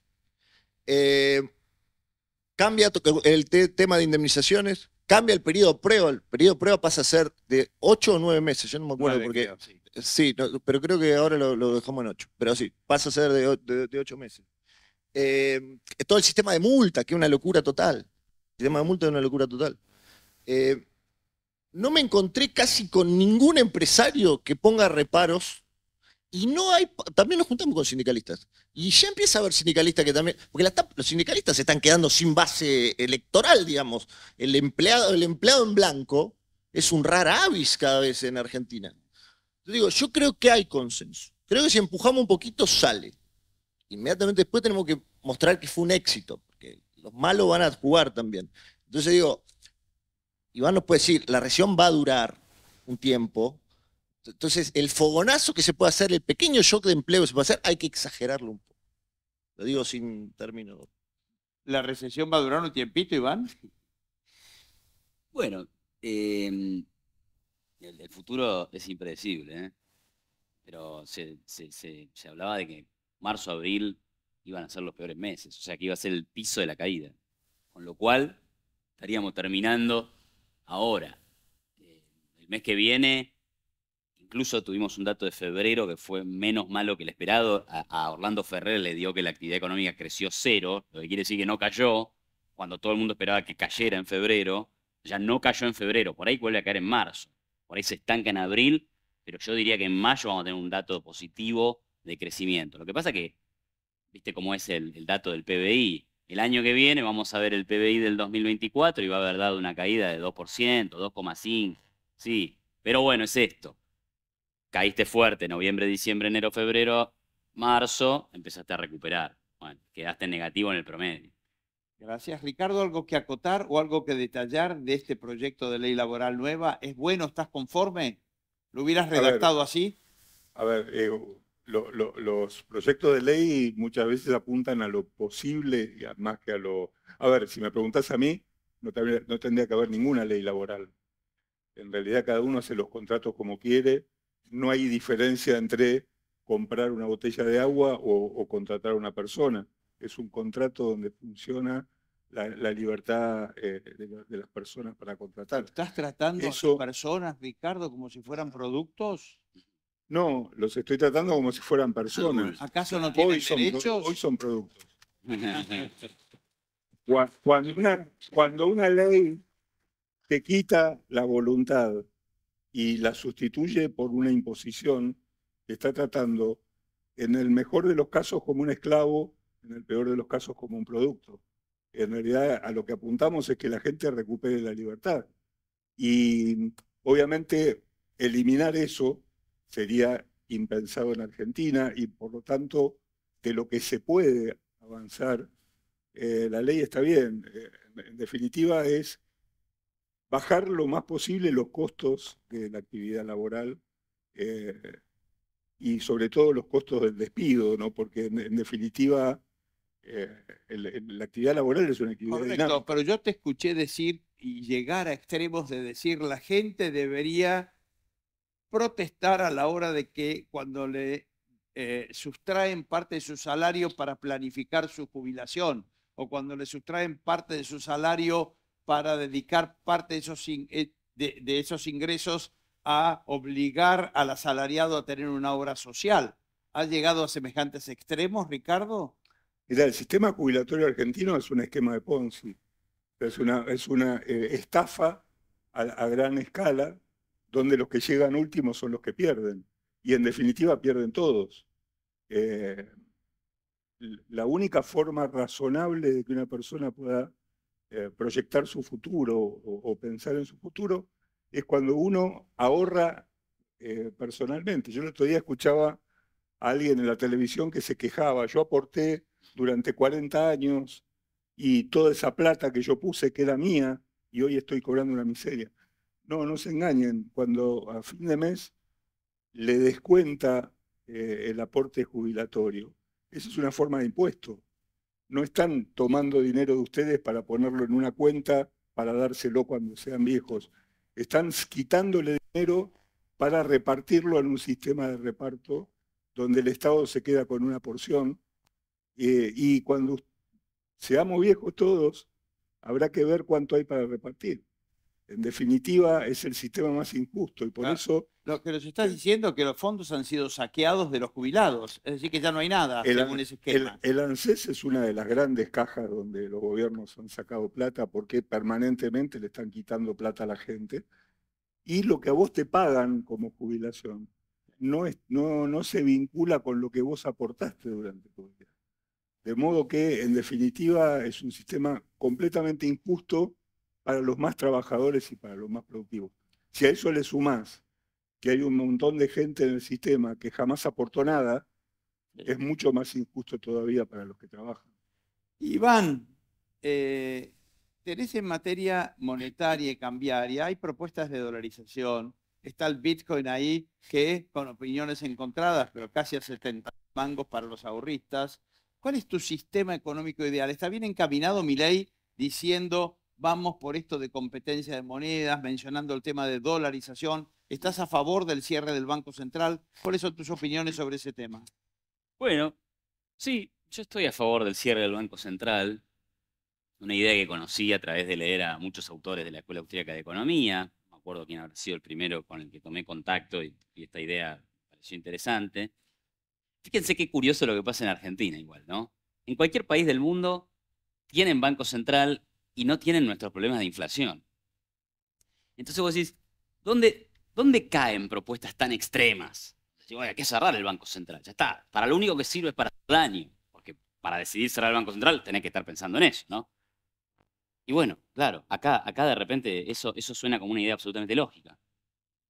Cambia el tema de indemnizaciones, cambia el periodo de prueba. El periodo de prueba pasa a ser de 8 o 9 meses, yo no me acuerdo porque... Creo, sí. Sí, pero creo que ahora lo dejamos en 8. Pero sí, pasa a ser de 8 meses. Todo el sistema de multa, que es una locura total. El sistema de multa es una locura total. No me encontré casi con ningún empresario que ponga reparos. Y también nos juntamos con sindicalistas. Y ya empieza a haber sindicalistas que también... Porque los sindicalistas se están quedando sin base electoral, digamos. El empleado en blanco es un rara avis cada vez en Argentina. Yo digo, yo creo que hay consenso. Creo que si empujamos un poquito sale. Inmediatamente después tenemos que mostrar que fue un éxito, porque los malos van a jugar también. Entonces digo, Iván nos puede decir, la recesión va a durar un tiempo. Entonces, el fogonazo que se puede hacer, el pequeño shock de empleo que se puede hacer, hay que exagerarlo un poco. Lo digo sin término. ¿La recesión va a durar un tiempito, Iván? Bueno, el futuro es impredecible, ¿eh? Pero se hablaba de que marzo, abril iban a ser los peores meses, o sea que iba a ser el piso de la caída. Con lo cual, estaríamos terminando ahora. El mes que viene, incluso tuvimos un dato de febrero que fue menos malo que el esperado. A Orlando Ferrer le dio que la actividad económica creció 0, lo que quiere decir que no cayó, cuando todo el mundo esperaba que cayera en febrero. Ya no cayó en febrero, por ahí vuelve a caer en marzo, por ahí se estanca en abril, pero yo diría que en mayo vamos a tener un dato positivo de crecimiento. Lo que pasa que, viste cómo es el dato del PBI. El año que viene vamos a ver el PBI del 2024 y va a haber dado una caída de 2%, 2,5%. Sí, pero bueno, es esto. Caíste fuerte noviembre, diciembre, enero, febrero, marzo, empezaste a recuperar. Bueno, quedaste en negativo en el promedio. Gracias. Ricardo, ¿algo que acotar o algo que detallar de este proyecto de ley laboral nueva? ¿Es bueno? ¿Estás conforme? ¿Lo hubieras redactado así? A ver, los proyectos de ley muchas veces apuntan a lo posible más que a lo... A ver, si me preguntás a mí, no tendría que haber ninguna ley laboral. En realidad cada uno hace los contratos como quiere. No hay diferencia entre comprar una botella de agua o contratar a una persona. Es un contrato donde funciona la libertad de las personas para contratar. ¿Estás tratando a las personas, Ricardo, como si fueran productos? No, los estoy tratando como si fueran personas. ¿Acaso no tienen derechos? Hoy son productos. Cuando una ley te quita la voluntad y la sustituye por una imposición, está tratando, en el mejor de los casos, como un esclavo, en el peor de los casos, como un producto. En realidad, a lo que apuntamos es que la gente recupere la libertad. Y obviamente, eliminar eso sería impensado en Argentina y, por lo tanto, de lo que se puede avanzar, la ley está bien. En definitiva, es bajar lo más posible los costos de la actividad laboral y sobre todo los costos del despido, ¿no? Porque en definitiva la actividad laboral es una actividad dinámica. Pero yo te escuché decir y llegar a extremos de decir la gente debería protestar a la hora de que cuando le sustraen parte de su salario para planificar su jubilación o cuando le sustraen parte de su salario para dedicar parte de esos ingresos a obligar al asalariado a tener una obra social. ¿Ha llegado a semejantes extremos, Ricardo? Mira, el sistema jubilatorio argentino es un esquema de Ponzi. Es una estafa a gran escala, donde los que llegan últimos son los que pierden. Y en definitiva pierden todos. La única forma razonable de que una persona pueda proyectar su futuro o pensar en su futuro es cuando uno ahorra personalmente. Yo el otro día escuchaba a alguien en la televisión que se quejaba. Yo aporté durante 40 años y toda esa plata que yo puse que era mía y hoy estoy cobrando una miseria. No se engañen. Cuando a fin de mes le descuenta el aporte jubilatorio, esa es una forma de impuesto. No están tomando dinero de ustedes para ponerlo en una cuenta para dárselo cuando sean viejos. Están quitándole dinero para repartirlo en un sistema de reparto donde el Estado se queda con una porción y cuando seamos viejos todos, habrá que ver cuánto hay para repartir. En definitiva, es el sistema más injusto y por eso... Lo que nos estás diciendo es que los fondos han sido saqueados de los jubilados, es decir, que ya no hay nada según ese esquema. El ANSES es una de las grandes cajas donde los gobiernos han sacado plata porque permanentemente le están quitando plata a la gente. Y lo que a vos te pagan como jubilación no se vincula con lo que vos aportaste durante tu vida. De modo que, en definitiva, es un sistema completamente injusto para los más trabajadores y para los más productivos. Si a eso le sumás que hay un montón de gente en el sistema que jamás aportó nada, es mucho más injusto todavía para los que trabajan. Iván, tenés en materia monetaria y cambiaria, hay propuestas de dolarización, está el Bitcoin ahí, que con opiniones encontradas, pero casi a 70 mangos para los ahorristas. ¿Cuál es tu sistema económico ideal? ¿Está bien encaminado Milei diciendo vamos por esto de competencia de monedas, mencionando el tema de dolarización? ¿Estás a favor del cierre del Banco Central? ¿Cuáles son tus opiniones sobre ese tema? Bueno, sí, yo estoy a favor del cierre del Banco Central. Una idea que conocí a través de leer a muchos autores de la Escuela Austríaca de Economía. No me acuerdo quién habrá sido el primero con el que tomé contacto y esta idea me pareció interesante. Fíjense qué curioso lo que pasa en Argentina igual, ¿no? En cualquier país del mundo tienen Banco Central y no tienen nuestros problemas de inflación. Entonces vos decís, ¿dónde caen propuestas tan extremas? Decís, bueno, hay que cerrar el Banco Central, ya está. Para lo único que sirve es para el daño, porque para decidir cerrar el Banco Central tenés que estar pensando en eso, ¿no? Y bueno, claro, acá de repente eso suena como una idea absolutamente lógica.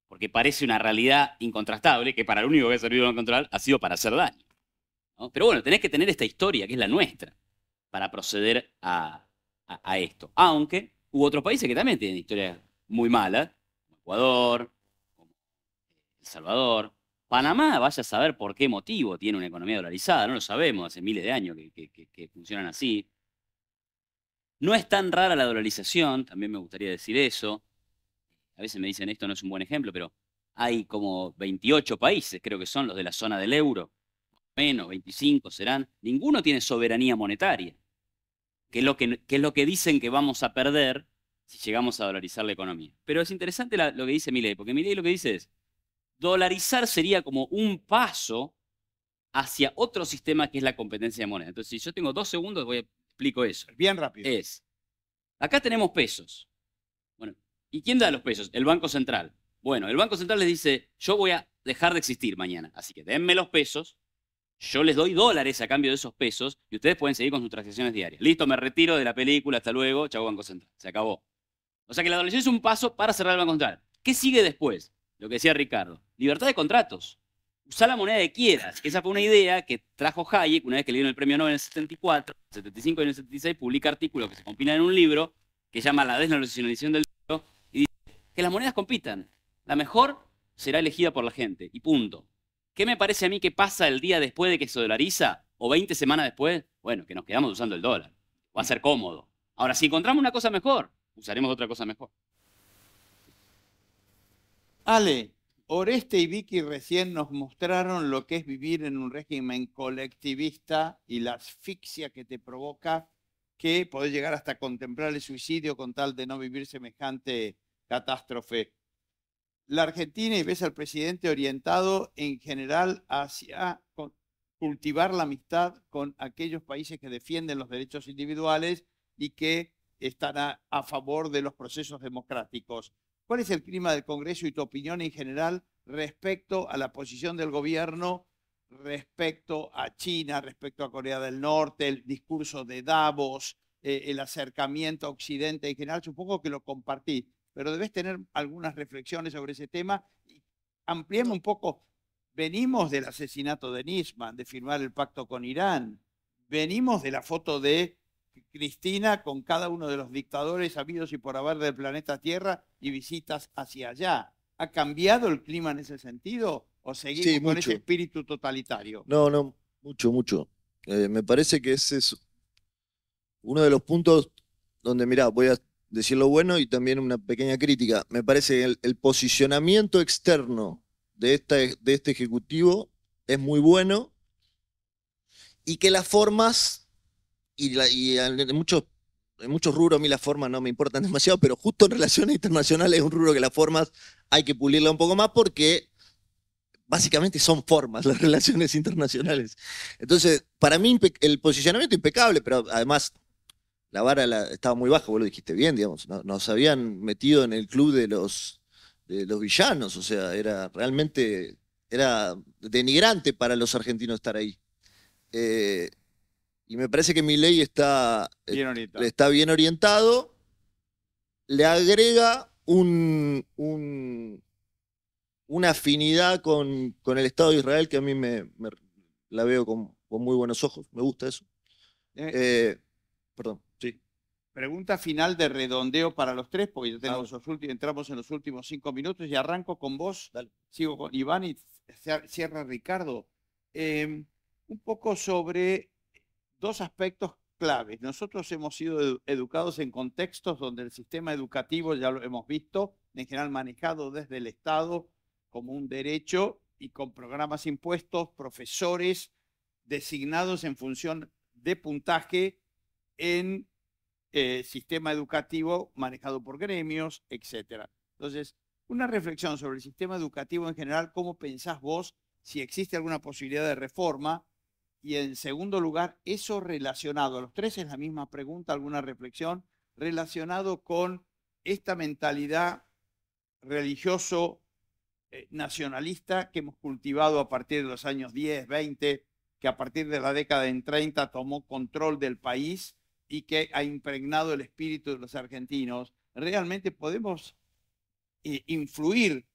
Porque parece una realidad incontrastable que para lo único que ha servido el Banco Central ha sido para hacer daño, ¿no? Pero bueno, tenés que tener esta historia, que es la nuestra, para proceder a esto. Aunque hubo otros países que también tienen historias muy malas, como Ecuador, como El Salvador. Panamá, vaya a saber por qué motivo tiene una economía dolarizada, no lo sabemos, hace miles de años que funcionan así. No es tan rara la dolarización, también me gustaría decir eso. A veces me dicen esto no es un buen ejemplo, pero hay como 28 países, creo que son los de la zona del euro, menos 25 serán. Ninguno tiene soberanía monetaria, que es lo que dicen que vamos a perder si llegamos a dolarizar la economía. Pero es interesante lo que dice Milei, porque Milei lo que dice es, dolarizar sería como un paso hacia otro sistema que es la competencia de moneda. Entonces, si yo tengo 2 segundos, explico eso. Bien rápido. Acá tenemos pesos. Bueno, ¿y quién da los pesos? El Banco Central. Bueno, el Banco Central les dice, yo voy a dejar de existir mañana, así que denme los pesos, yo les doy dólares a cambio de esos pesos y ustedes pueden seguir con sus transacciones diarias. Listo, me retiro de la película, hasta luego, chau Banco Central, se acabó. O sea que la dolarización es un paso para cerrar el Banco Central. ¿Qué sigue después? Lo que decía Ricardo, libertad de contratos. Usá la moneda que quieras, que esa fue una idea que trajo Hayek una vez que le dieron el premio Nobel en el 74, en el 75 y en el 76, publica artículos que se compilan en un libro que se llama La desnacionalización del dinero y dice que las monedas compitan. La mejor será elegida por la gente y punto. ¿Qué me parece a mí que pasa el día después de que se dolariza o 20 semanas después? Bueno, que nos quedamos usando el dólar. Va a ser cómodo. Ahora, si encontramos una cosa mejor, usaremos otra cosa mejor. Ale, Oreste y Vicky recién nos mostraron lo que es vivir en un régimen colectivista y la asfixia que te provoca, que podés llegar hasta contemplar el suicidio con tal de no vivir semejante catástrofe. La Argentina, y ves al presidente orientado en general hacia cultivar la amistad con aquellos países que defienden los derechos individuales y que están a favor de los procesos democráticos. ¿Cuál es el clima del Congreso y tu opinión en general respecto a la posición del gobierno, respecto a China, respecto a Corea del Norte, el discurso de Davos, el acercamiento a Occidente en general? Supongo que lo compartís, pero debes tener algunas reflexiones sobre ese tema. Ampliemos un poco. Venimos del asesinato de Nisman, de firmar el pacto con Irán. Venimos de la foto de Cristina con cada uno de los dictadores habidos y por haber del planeta Tierra y visitas hacia allá. ¿Ha cambiado el clima en ese sentido o seguimos con ese espíritu totalitario? No, mucho. Me parece que ese es uno de los puntos donde, mirá, voy a decir lo bueno y también una pequeña crítica. Me parece que el posicionamiento externo de este Ejecutivo es muy bueno y que las formas, en muchos rubros a mí las formas no me importan demasiado, pero justo en relaciones internacionales es un rubro que las formas hay que pulirla un poco más porque básicamente son formas las relaciones internacionales. Entonces, para mí el posicionamiento impecable, pero además la vara estaba muy baja, vos lo dijiste bien, digamos, nos habían metido en el club de los villanos, o sea, realmente era denigrante para los argentinos estar ahí. Y me parece que Milei está bien orientado, le agrega un una afinidad con el Estado de Israel que a mí la veo con muy buenos ojos, me gusta eso. Perdón, sí. Pregunta final de redondeo para los tres, porque ya tenemos Vamos. entramos en los últimos 5 minutos y arranco con vos. Dale. Sigo con Iván y cierra Ricardo. Un poco sobre dos aspectos claves. Nosotros hemos sido educados en contextos donde el sistema educativo, ya lo hemos visto, en general manejado desde el Estado como un derecho y con programas impuestos, profesores designados en función de puntaje en sistema educativo manejado por gremios, etc. Entonces, una reflexión sobre el sistema educativo en general, ¿cómo pensás vos si existe alguna posibilidad de reforma? Y en segundo lugar, eso relacionado, a los tres es la misma pregunta, alguna reflexión, relacionado con esta mentalidad religioso nacionalista que hemos cultivado a partir de los años 10, 20, que a partir de la década de 30 tomó control del país y que ha impregnado el espíritu de los argentinos. ¿Realmente podemos influir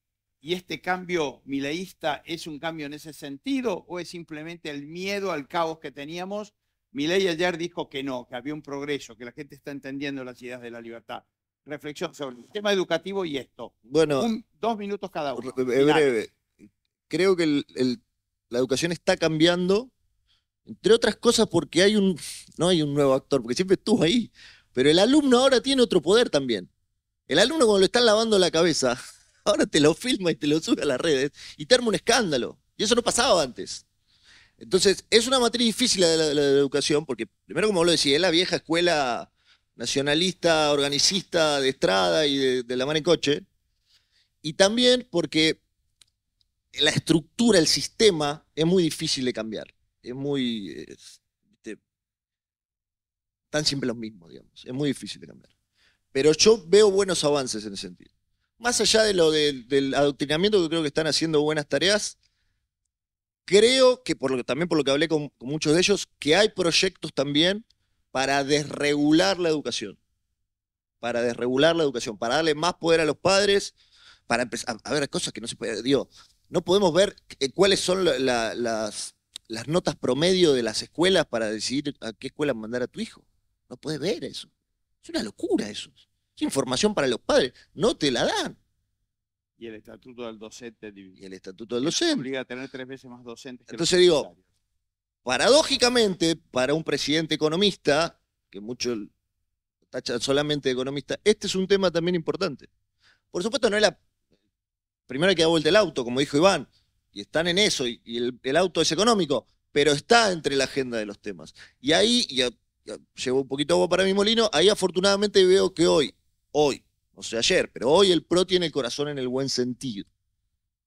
y este cambio mileísta es un cambio en ese sentido o es simplemente el miedo al caos que teníamos? Milei ayer dijo que no, que había un progreso, que la gente está entendiendo las ideas de la libertad. Reflexión sobre el sistema educativo y esto. Bueno, 2 minutos cada uno. breve. Creo que la educación está cambiando, entre otras cosas porque no hay un nuevo actor, porque siempre estuvo ahí, pero el alumno ahora tiene otro poder también. El alumno cuando le están lavando la cabeza, ahora te lo filma y te lo sube a las redes y te arma un escándalo. Y eso no pasaba antes. Entonces, es una materia difícil la de la educación, porque primero, como lo decía, es la vieja escuela nacionalista, organicista, de Estrada y de la mano en coche. Y también porque la estructura, el sistema, es muy difícil de cambiar. Están siempre los mismos, digamos. Es muy difícil de cambiar. Pero yo veo buenos avances en ese sentido. Más allá de lo del adoctrinamiento, que creo que están haciendo buenas tareas, creo que, también por lo que hablé con muchos de ellos, que hay proyectos también para desregular la educación. Para darle más poder a los padres, para empezar a ver cosas que no se puede. Digo, no podemos ver cuáles son las notas promedio de las escuelas para decidir a qué escuela mandar a tu hijo. No puedes ver eso. Es una locura eso. Es información para los padres. No te la dan. Y el estatuto del docente. Y el estatuto del docente. Obliga a tener 3 veces más docentes que entonces digo, paradójicamente, para un presidente economista, que muchos tachan solamente de economista, este es un tema también importante. Por supuesto, no es primero hay que dar vuelta el auto, como dijo Iván, y están en eso, y el auto es económico, pero está entre la agenda de los temas. Y ahí, ya llevo un poquito de agua para mi molino, ahí afortunadamente veo que hoy, no sé ayer, pero hoy el PRO tiene el corazón en el buen sentido.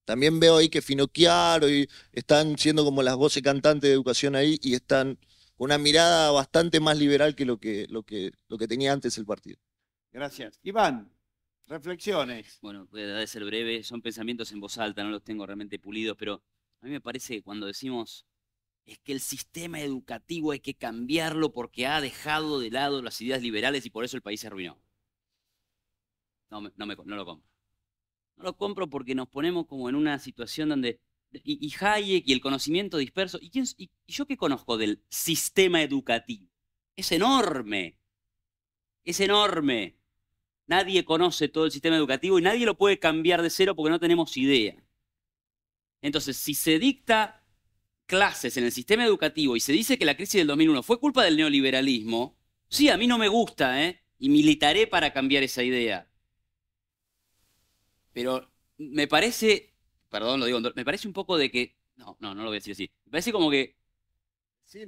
También veo ahí que Finocchiaro y están siendo como las voces cantantes de educación ahí y están con una mirada bastante más liberal que lo que tenía antes el partido. Gracias. Iván, reflexiones. Bueno, voy a tratar de ser breve, son pensamientos en voz alta, no los tengo realmente pulidos, pero a mí me parece que cuando decimos es que el sistema educativo hay que cambiarlo porque ha dejado de lado las ideas liberales y por eso el país se arruinó. No lo compro. No lo compro porque nos ponemos como en una situación donde... Y Hayek y el conocimiento disperso. ¿Y yo qué conozco del sistema educativo? Es enorme. Es enorme. Nadie conoce todo el sistema educativo y nadie lo puede cambiar de cero porque no tenemos idea. Entonces, si se dicta clases en el sistema educativo y se dice que la crisis del 2001 fue culpa del neoliberalismo, sí, a mí no me gusta, y militaré para cambiar esa idea. Pero me parece, perdón, lo digo, me parece un poco de que, no lo voy a decir así, me parece como que,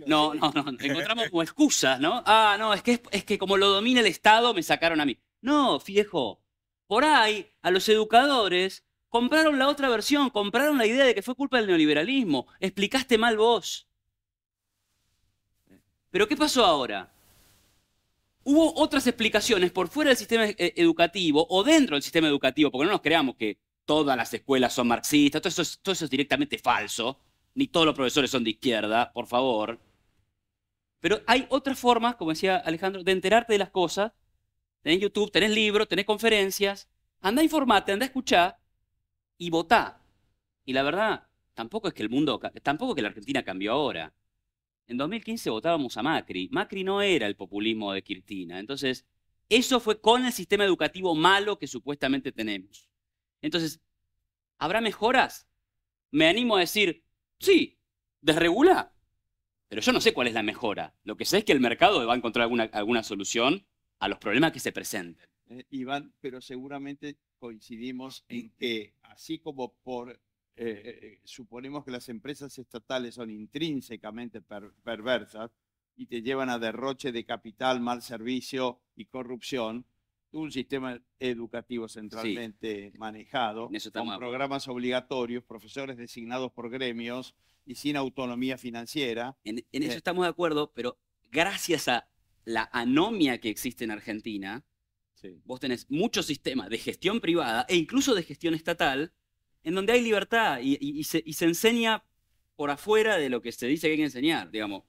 no, encontramos como excusas, ¿no? Ah, no, es que como lo domina el Estado me sacaron a mí. No, viejo, por ahí a los educadores compraron la otra versión, compraron la idea de que fue culpa del neoliberalismo, explicaste mal vos. Pero ¿qué pasó ahora? Hubo otras explicaciones por fuera del sistema educativo o dentro del sistema educativo, porque no nos creamos que todas las escuelas son marxistas, todo eso es directamente falso, ni todos los profesores son de izquierda, por favor. Pero hay otras formas, como decía Alejandro, de enterarte de las cosas. Tenés YouTube, tenés libros, tenés conferencias, anda a informarte, anda a escuchar y votá. Y la verdad, tampoco es que tampoco que la Argentina cambió ahora. En 2015 votábamos a Macri. Macri no era el populismo de Cristina. Entonces, eso fue con el sistema educativo malo que supuestamente tenemos. Entonces, ¿habrá mejoras? Me animo a decir, sí, desregula. Pero yo no sé cuál es la mejora. Lo que sé es que el mercado va a encontrar alguna solución a los problemas que se presenten. Iván, pero seguramente coincidimos en que así como suponemos que las empresas estatales son intrínsecamente perversas y te llevan a derroche de capital, mal servicio y corrupción, un sistema educativo centralmente manejado, con programas obligatorios, profesores designados por gremios y sin autonomía financiera. En eso estamos de acuerdo, pero gracias a la anomia que existe en Argentina, vos tenés muchos sistemas de gestión privada e incluso de gestión estatal en donde hay libertad y se enseña por afuera de lo que se dice que hay que enseñar, digamos.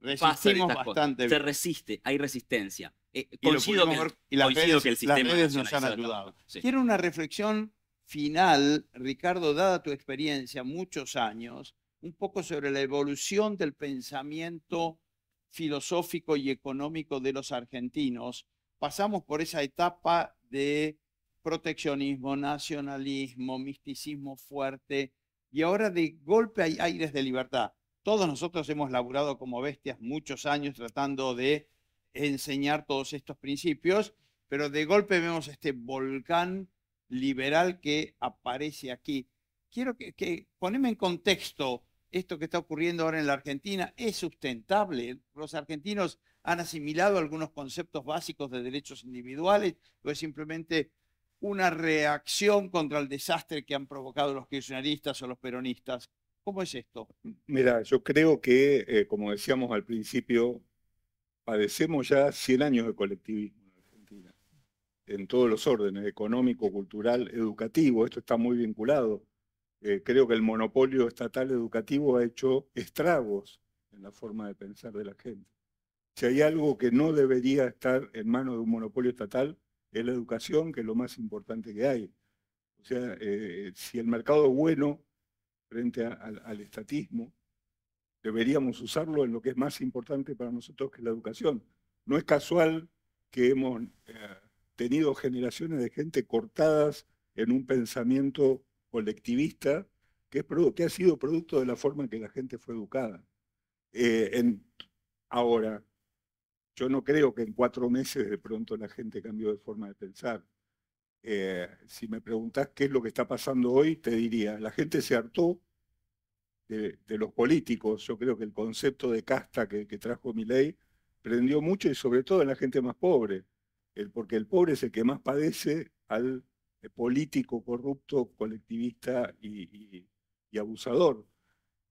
Resistimos bastante. Se resiste, hay resistencia. Coincido que el sistema las redes nos han ayudado. Sí. Quiero una reflexión final, Ricardo, dada tu experiencia, muchos años, un poco sobre la evolución del pensamiento filosófico y económico de los argentinos. Pasamos por esa etapa de proteccionismo, nacionalismo, misticismo fuerte, y ahora de golpe hay aires de libertad. Todos nosotros hemos laburado como bestias muchos años tratando de enseñar todos estos principios, pero de golpe vemos este volcán liberal que aparece aquí. Quiero que poneme en contexto esto que está ocurriendo ahora en la Argentina. ¿Es sustentable? ¿Los argentinos han asimilado algunos conceptos básicos de derechos individuales o es simplemente una reacción contra el desastre que han provocado los kirchneristas o los peronistas? ¿Cómo es esto? Mira, yo creo que, como decíamos al principio, padecemos ya 100 años de colectivismo en Argentina, en todos los órdenes, económico, cultural, educativo. Esto está muy vinculado. Creo que el monopolio estatal educativo ha hecho estragos en la forma de pensar de la gente. Si hay algo que no debería estar en manos de un monopolio estatal, es la educación, que es lo más importante que hay. O sea, si el mercado es bueno frente al estatismo, deberíamos usarlo en lo que es más importante para nosotros, que es la educación. No es casual que hemos tenido generaciones de gente cortadas en un pensamiento colectivista que ha sido producto de la forma en que la gente fue educada. Ahora, yo no creo que en 4 meses de pronto la gente cambió de forma de pensar. Si me preguntás qué es lo que está pasando hoy, te diría, la gente se hartó de los políticos. Yo creo que el concepto de casta que trajo Milei prendió mucho, y sobre todo en la gente más pobre, porque el pobre es el que más padece al político corrupto, colectivista y abusador.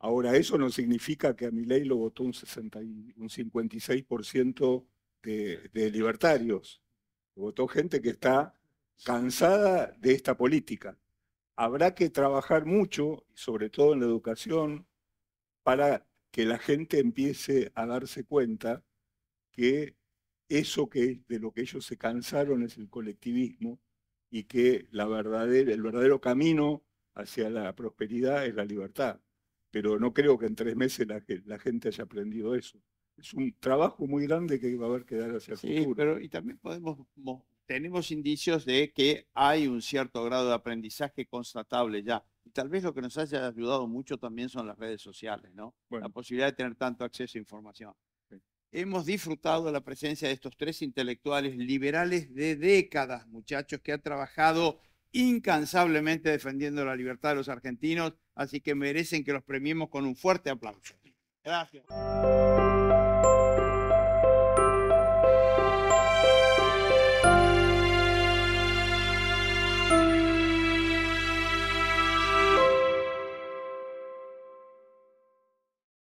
Ahora, eso no significa que a Milei lo votó un 56% de libertarios. Lo votó gente que está cansada de esta política. Habrá que trabajar mucho, sobre todo en la educación, para que la gente empiece a darse cuenta que eso de lo que ellos se cansaron es el colectivismo, y que el verdadero camino hacia la prosperidad es la libertad. Pero no creo que en 3 meses la gente haya aprendido eso. Es un trabajo muy grande que va a haber que dar hacia el futuro. Pero y también tenemos indicios de que hay un cierto grado de aprendizaje constatable ya. Y tal vez lo que nos haya ayudado mucho también son las redes sociales, ¿no? Bueno. La posibilidad de tener tanto acceso a información. Sí. Hemos disfrutado de la presencia de estos 3 intelectuales liberales de décadas, muchachos, que han trabajado incansablemente defendiendo la libertad de los argentinos, así que merecen que los premiemos con un fuerte aplauso. Gracias.